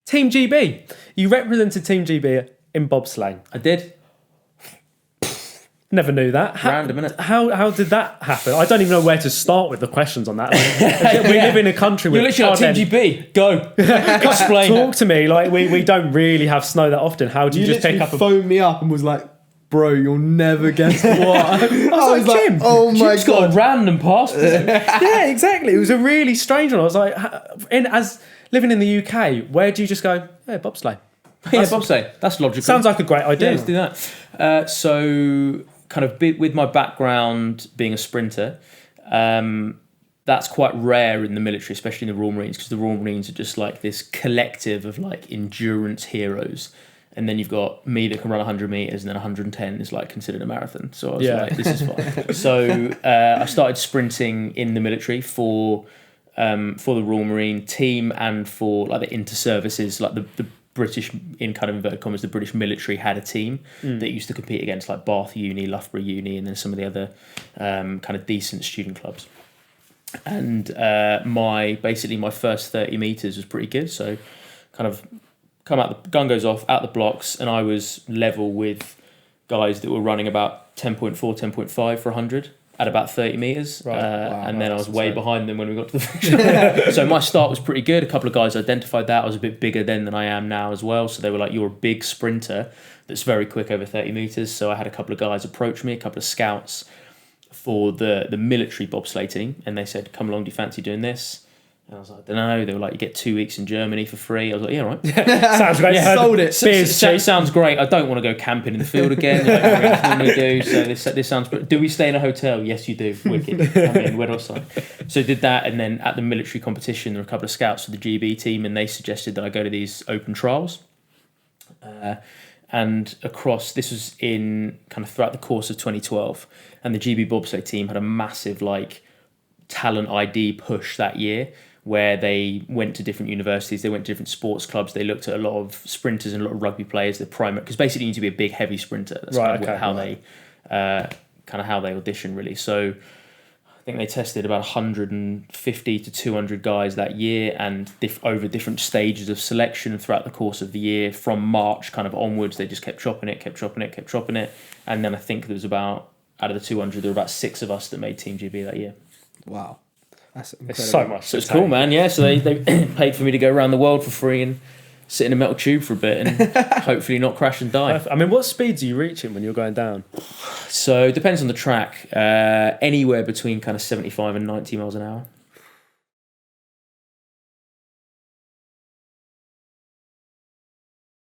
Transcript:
Team GB. You represented Team GB in bobsleigh. I did. Never knew that. Random, innit? How did that happen? I don't even know where to start with the questions on that. Like, we live in a country with... You're literally like Team GB. Go. Explain. Talk to me. Like, we don't really have snow that often. How do you just pick up a... phoned me up and was like, bro, you'll never guess what. I was like, Jim. oh my Jim's got God. a random passport. Yeah, exactly. It was a really strange one. I was like, as living in the UK, where do you just go, yeah, bobsleigh? Yeah, bobsleigh. That's logical. Sounds like a great idea. Yeah, let's do that. So, kind of with my background being a sprinter, that's quite rare in the military, especially in the Royal Marines, because the Royal Marines are just like this collective of like endurance heroes. And then you've got me that can run 100 meters, and then 110 is like considered a marathon. So I was like, this is fine. So I started sprinting in the military for the Royal Marine team and for like the inter-services, like the British, in kind of inverted commas, the British military had a team that used to compete against like Bath Uni, Loughborough Uni, and then some of the other kind of decent student clubs. And my first 30 meters was pretty good. So kind of gun goes off out the blocks, and I was level with guys that were running about 10.4, 10.5 for 100 at about 30 meters. Right. And then I was way behind them when we got to the finish. So my start was pretty good. A couple of guys identified that. I was a bit bigger then than I am now as well. So they were like, you're a big sprinter that's very quick over 30 meters. So I had a couple of guys approach me, a couple of scouts for the military bobsleigh team. And they said, come along, do you fancy doing this? And I was like, I don't know. They were like, you get 2 weeks in Germany for free. I was like, yeah, all right. Sounds great. Yeah. Sold it. Sounds great. I don't want to go camping in the field again like I normally do. So this sounds... Do we stay in a hotel? Yes, you do. Wicked. I mean, where do I sign? So I did that, and then at the military competition, there were a couple of scouts for the GB team, and they suggested that I go to these open trials. And across... This was in kind of throughout the course of 2012, and the GB Bobsleigh team had a massive, like, talent ID push that year, where they went to different universities, they went to different sports clubs, they looked at a lot of sprinters and a lot of rugby players, the primary, because basically you need to be a big, heavy sprinter. That's how they audition, really. So I think they tested about 150 to 200 guys that year, and over different stages of selection throughout the course of the year. From March kind of onwards, they just kept chopping it. And then I think there was about, out of the 200, there were about 6 of us that made Team GB that year. Wow. That's incredible. It's so much. So it's cool, man. Yeah, so they paid for me to go around the world for free and sit in a metal tube for a bit and hopefully not crash and die. I mean, what speeds are you reaching when you're going down? So it depends on the track. Anywhere between kind of 75 and 90 miles an hour.